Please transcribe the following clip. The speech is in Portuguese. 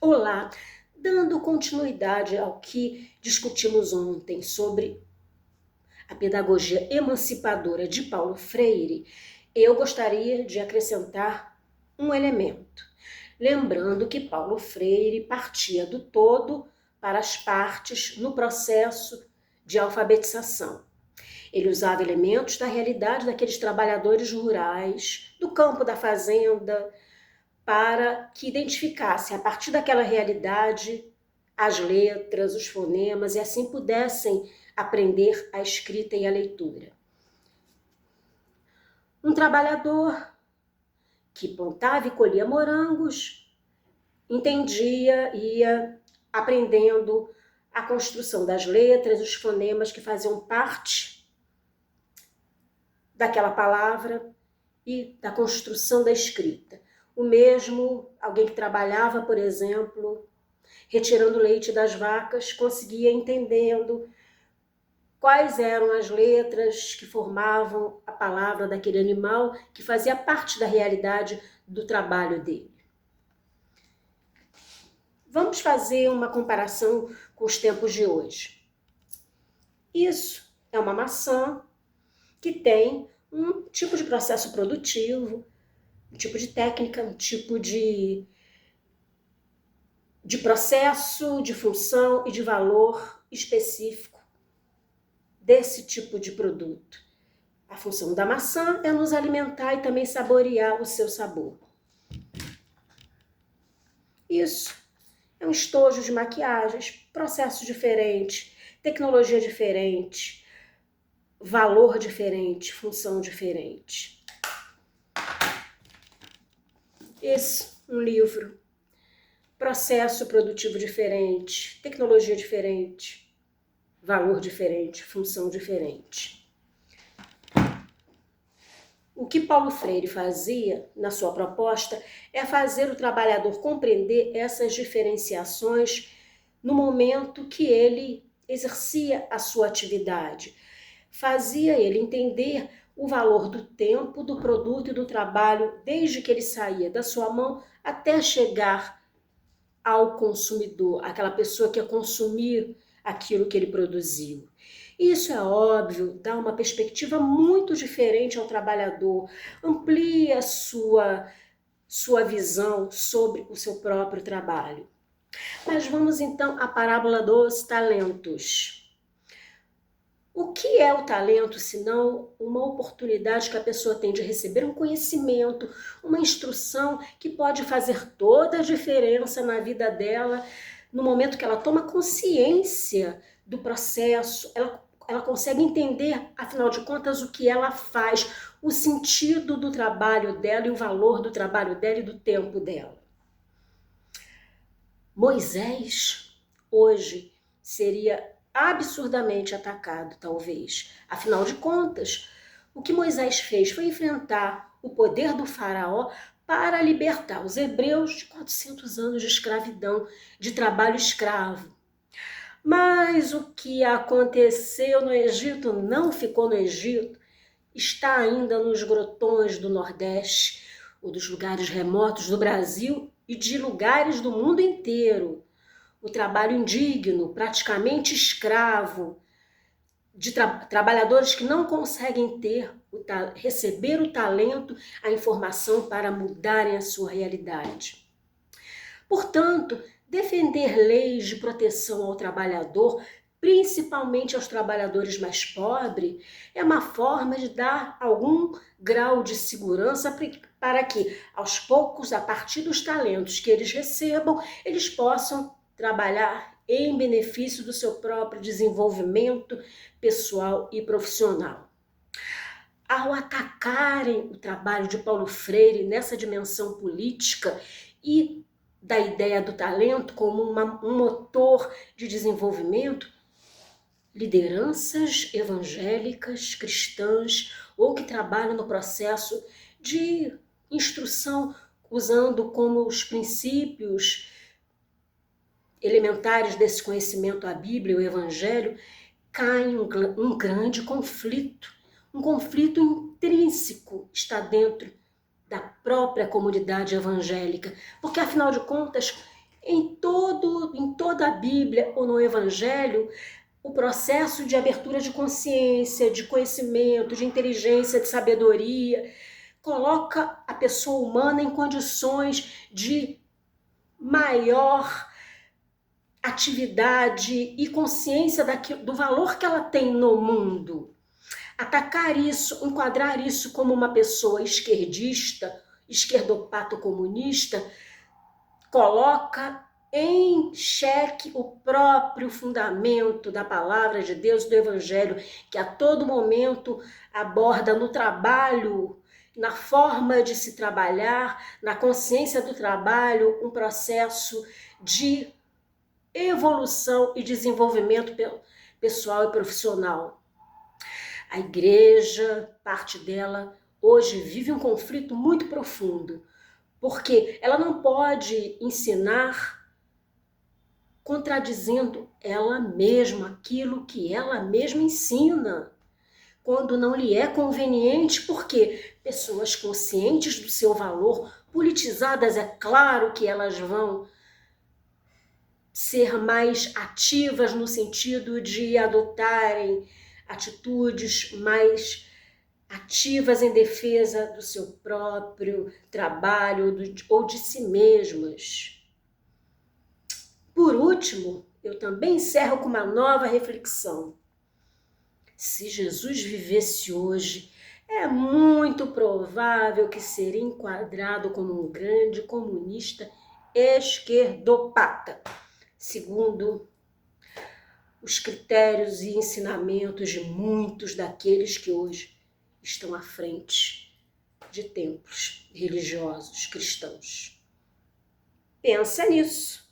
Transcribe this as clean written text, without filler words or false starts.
Olá, dando continuidade ao que discutimos ontem sobre a pedagogia emancipadora de Paulo Freire, eu gostaria de acrescentar um elemento. Lembrando que Paulo Freire partia do todo para as partes no processo de alfabetização. Ele usava elementos da realidade daqueles trabalhadores rurais, do campo da fazenda, para que identificasse, a partir daquela realidade, as letras, os fonemas, e assim pudessem aprender a escrita e a leitura. Um trabalhador que plantava e colhia morangos, entendia, ia aprendendo a construção das letras, os fonemas que faziam parte daquela palavra e da construção da escrita. O mesmo, alguém que trabalhava, por exemplo, retirando leite das vacas, conseguia entendendo quais eram as letras que formavam a palavra daquele animal, que fazia parte da realidade do trabalho dele. Vamos fazer uma comparação com os tempos de hoje. Isso é uma maçã que tem um tipo de processo produtivo, um tipo de técnica, um tipo de processo, de função e de valor específico desse tipo de produto. A função da maçã é nos alimentar e também saborear o seu sabor. Isso é um estojo de maquiagens, processo diferente, tecnologia diferente, valor diferente, função diferente. Esse um livro, processo produtivo diferente, tecnologia diferente, valor diferente, função diferente. O que Paulo Freire fazia na sua proposta é fazer o trabalhador compreender essas diferenciações no momento que ele exercia a sua atividade. Fazia ele entender o valor do tempo, do produto e do trabalho, desde que ele saía da sua mão até chegar ao consumidor, aquela pessoa que ia consumir aquilo que ele produziu. Isso é óbvio, dá uma perspectiva muito diferente ao trabalhador, amplia sua visão sobre o seu próprio trabalho. Mas vamos então à parábola dos talentos. O que é o talento, senão uma oportunidade que a pessoa tem de receber um conhecimento, uma instrução que pode fazer toda a diferença na vida dela, no momento que ela toma consciência do processo, ela consegue entender, afinal de contas, o que ela faz, o sentido do trabalho dela e o valor do trabalho dela e do tempo dela. Moisés, hoje, seria absurdamente atacado, talvez. Afinal de contas, o que Moisés fez foi enfrentar o poder do faraó para libertar os hebreus de 400 anos de escravidão, de trabalho escravo. Mas o que aconteceu no Egito não ficou no Egito, está ainda nos grotões do Nordeste, ou dos lugares remotos do Brasil e de lugares do mundo inteiro. O trabalho indigno, praticamente escravo, de trabalhadores que não conseguem receber o talento, a informação para mudarem a sua realidade. Portanto, defender leis de proteção ao trabalhador, principalmente aos trabalhadores mais pobres, é uma forma de dar algum grau de segurança para que, aos poucos, a partir dos talentos que eles recebam, eles possam trabalhar em benefício do seu próprio desenvolvimento pessoal e profissional. Ao atacarem o trabalho de Paulo Freire nessa dimensão política e da ideia do talento como um motor de desenvolvimento, lideranças evangélicas, cristãs, ou que trabalham no processo de instrução, usando como os princípios elementares desse conhecimento a Bíblia, o Evangelho, caem um grande conflito. Um conflito intrínseco está dentro da própria comunidade evangélica, porque, afinal de contas, Em toda a Bíblia ou no Evangelho, o processo de abertura de consciência, de conhecimento, de inteligência, de sabedoria, coloca a pessoa humana em condições de maior atividade e consciência do valor que ela tem no mundo. Atacar isso, enquadrar isso como uma pessoa esquerdista, esquerdopata comunista, coloca em xeque o próprio fundamento da palavra de Deus, do Evangelho, que a todo momento aborda no trabalho, na forma de se trabalhar, na consciência do trabalho, um processo de evolução e desenvolvimento pessoal e profissional. A igreja, parte dela, hoje vive um conflito muito profundo, porque ela não pode ensinar contradizendo ela mesma, aquilo que ela mesma ensina, quando não lhe é conveniente, porque pessoas conscientes do seu valor, politizadas, é claro que elas vão ser mais ativas no sentido de adotarem atitudes mais ativas em defesa do seu próprio trabalho ou de si mesmas. Por último, eu também encerro com uma nova reflexão. Se Jesus vivesse hoje, é muito provável que seria enquadrado como um grande comunista esquerdopata, segundo os critérios e ensinamentos de muitos daqueles que hoje estão à frente de templos religiosos cristãos. Pensa nisso.